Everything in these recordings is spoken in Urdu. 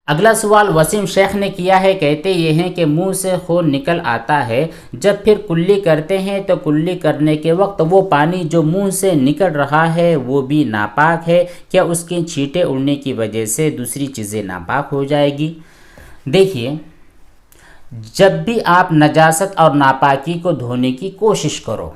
اگلا سوال وسیم شیخ نے کیا ہے، کہتے یہ ہیں کہ منہ سے خون نکل آتا ہے، جب پھر کلی کرتے ہیں تو کلی کرنے کے وقت وہ پانی جو منہ سے نکل رہا ہے وہ بھی ناپاک ہے، کیا اس کے چھینٹے اڑنے کی وجہ سے دوسری چیزیں ناپاک ہو جائے گی؟ دیکھیے، جب بھی آپ نجاست اور ناپاکی کو دھونے کی کوشش کرو،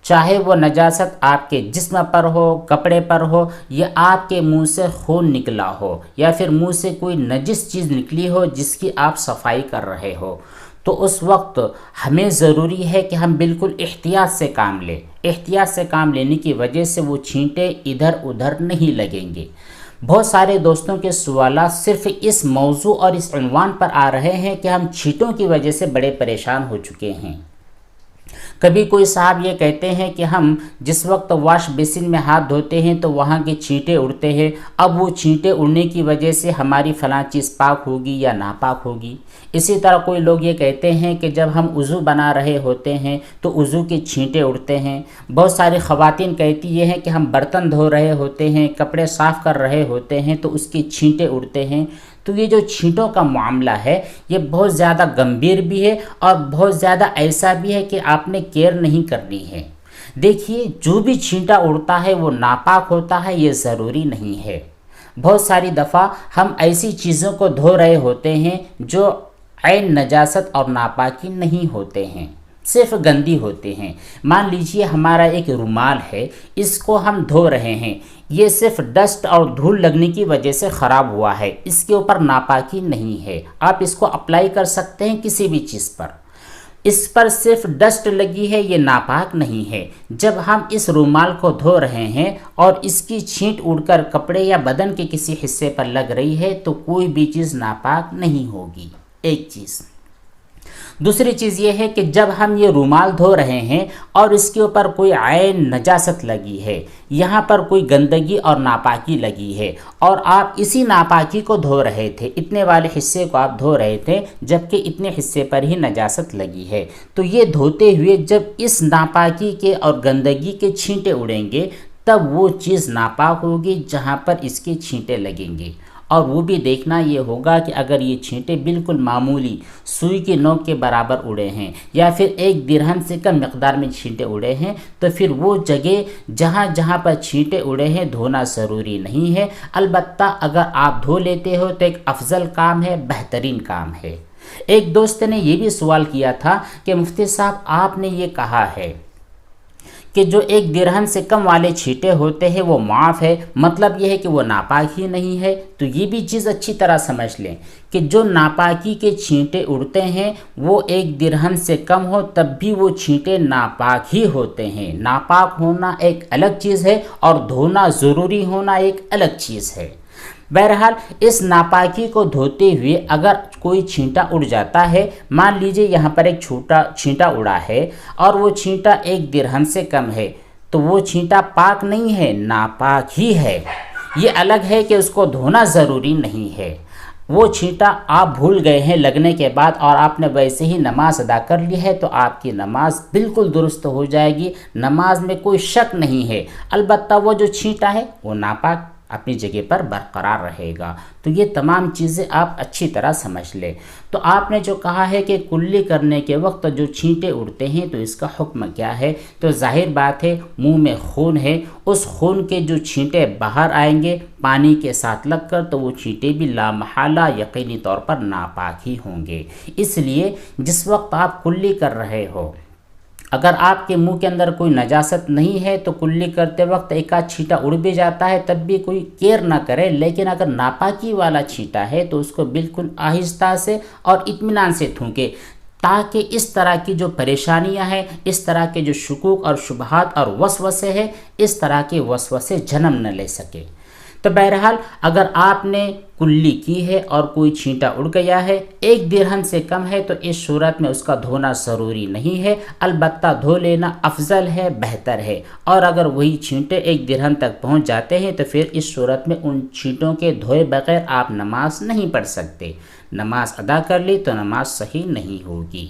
چاہے وہ نجاست آپ کے جسم پر ہو، کپڑے پر ہو، یا آپ کے منہ سے خون نکلا ہو، یا پھر منہ سے کوئی نجس چیز نکلی ہو جس کی آپ صفائی کر رہے ہو، تو اس وقت ہمیں ضروری ہے کہ ہم بالکل احتیاط سے کام لیں۔ احتیاط سے کام لینے کی وجہ سے وہ چھینٹے ادھر ادھر نہیں لگیں گے۔ بہت سارے دوستوں کے سوالات صرف اس موضوع اور اس عنوان پر آ رہے ہیں کہ ہم چھینٹوں کی وجہ سے بڑے پریشان ہو چکے ہیں۔ کبھی کوئی صاحب یہ کہتے ہیں کہ ہم جس وقت واش بیسن میں ہاتھ دھوتے ہیں تو وہاں کے چھینٹے اڑتے ہیں، اب وہ چھینٹے اڑنے کی وجہ سے ہماری فلاں چیز پاک ہوگی یا ناپاک ہوگی۔ اسی طرح کوئی لوگ یہ کہتے ہیں کہ جب ہم وضو بنا رہے ہوتے ہیں تو وضو کے چھینٹے اڑتے ہیں۔ بہت ساری خواتین کہتی یہ ہیں کہ ہم برتن دھو رہے ہوتے ہیں، کپڑے صاف کر رہے ہوتے ہیں تو اس کے چھینٹے اڑتے ہیں۔ تو یہ جو چھینٹوں کا معاملہ ہے یہ بہت زیادہ گمبھیر بھی ہے اور بہت زیادہ ایسا بھی ہے کہ آپ نے کیئر نہیں کرنی ہے۔ دیکھیے، جو بھی چھینٹا اڑتا ہے وہ ناپاک ہوتا ہے، یہ ضروری نہیں ہے۔ بہت ساری دفعہ ہم ایسی چیزوں کو دھو رہے ہوتے ہیں جو عین نجاست اور ناپاکی نہیں ہوتے ہیں، صرف گندی ہوتے ہیں۔ مان لیجئے ہمارا ایک رومال ہے، اس کو ہم دھو رہے ہیں، یہ صرف ڈسٹ اور دھول لگنے کی وجہ سے خراب ہوا ہے، اس کے اوپر ناپاکی نہیں ہے۔ آپ اس کو اپلائی کر سکتے ہیں کسی بھی چیز پر، اس پر صرف ڈسٹ لگی ہے، یہ ناپاک نہیں ہے۔ جب ہم اس رومال کو دھو رہے ہیں اور اس کی چھینٹ اڑ کر کپڑے یا بدن کے کسی حصے پر لگ رہی ہے تو کوئی بھی چیز ناپاک نہیں ہوگی، ایک چیز۔ دوسری چیز یہ ہے کہ جب ہم یہ رومال دھو رہے ہیں اور اس کے اوپر کوئی عین نجاست لگی ہے، یہاں پر کوئی گندگی اور ناپاکی لگی ہے، اور آپ اسی ناپاکی کو دھو رہے تھے، اتنے والے حصے کو آپ دھو رہے تھے جبکہ اتنے حصے پر ہی نجاست لگی ہے، تو یہ دھوتے ہوئے جب اس ناپاکی کے اور گندگی کے چھینٹے اڑیں گے تب وہ چیز ناپاک ہوگی جہاں پر اس کے چھینٹے لگیں گے۔ اور وہ بھی دیکھنا یہ ہوگا کہ اگر یہ چھینٹے بالکل معمولی سوئی کی نوک کے برابر اڑے ہیں یا پھر 1 درہم سے کم مقدار میں چھینٹے اڑے ہیں تو پھر وہ جگہ جہاں جہاں پر چھینٹے اڑے ہیں دھونا ضروری نہیں ہے۔ البتہ اگر آپ دھو لیتے ہو تو ایک افضل کام ہے، بہترین کام ہے۔ ایک دوست نے یہ بھی سوال کیا تھا کہ مفتی صاحب آپ نے یہ کہا ہے کہ جو 1 درہم سے کم والے چھینٹے ہوتے ہیں وہ معاف ہے، مطلب یہ ہے کہ وہ ناپاک ہی نہیں ہے۔ تو یہ بھی چیز اچھی طرح سمجھ لیں کہ جو ناپاکی کے چھینٹے اڑتے ہیں وہ 1 درہم سے کم ہو تب بھی وہ چھینٹے ناپاک ہی ہوتے ہیں۔ ناپاک ہونا ایک الگ چیز ہے اور دھونا ضروری ہونا ایک الگ چیز ہے۔ بہرحال اس ناپاکی کو دھوتے ہوئے اگر کوئی چھینٹا اڑ جاتا ہے، مان لیجئے یہاں پر ایک چھوٹا چھینٹا اڑا ہے اور وہ چھینٹا 1 درہم سے کم ہے، تو وہ چھینٹا پاک نہیں ہے، ناپاک ہی ہے۔ یہ الگ ہے کہ اس کو دھونا ضروری نہیں ہے۔ وہ چھینٹا آپ بھول گئے ہیں لگنے کے بعد اور آپ نے ویسے ہی نماز ادا کر لی ہے تو آپ کی نماز بالکل درست ہو جائے گی، نماز میں کوئی شک نہیں ہے۔ البتہ وہ جو چھینٹا ہے وہ ناپاک اپنی جگہ پر برقرار رہے گا۔ تو یہ تمام چیزیں آپ اچھی طرح سمجھ لیں۔ تو آپ نے جو کہا ہے کہ کلی کرنے کے وقت جو چھینٹے اڑتے ہیں تو اس کا حکم کیا ہے، تو ظاہر بات ہے منہ میں خون ہے، اس خون کے جو چھینٹے باہر آئیں گے پانی کے ساتھ لگ کر تو وہ چھینٹے بھی لامحالہ یقینی طور پر ناپاک ہی ہوں گے۔ اس لیے جس وقت آپ کلی کر رہے ہو، اگر آپ کے منہ کے اندر کوئی نجاست نہیں ہے تو کلی کرتے وقت ایک آدھ چھینٹا اڑ بھی جاتا ہے تب بھی کوئی کیئر نہ کرے، لیکن اگر ناپاکی والا چھینٹا ہے تو اس کو بالکل آہستہ سے اور اطمینان سے تھونکے، تاکہ اس طرح کی جو پریشانیاں ہیں، اس طرح کے جو شکوک اور شبہات اور وسوسے ہیں، اس طرح کے وسوسے جنم نہ لے سکے۔ تو بہرحال اگر آپ نے کلی کی ہے اور کوئی چھینٹا اڑ گیا ہے، 1 درہم سے کم ہے، تو اس صورت میں اس کا دھونا ضروری نہیں ہے، البتہ دھو لینا افضل ہے، بہتر ہے۔ اور اگر وہی چھینٹے 1 درہم تک پہنچ جاتے ہیں تو پھر اس صورت میں ان چھینٹوں کے دھوئے بغیر آپ نماز نہیں پڑھ سکتے۔ نماز ادا کر لی تو نماز صحیح نہیں ہوگی۔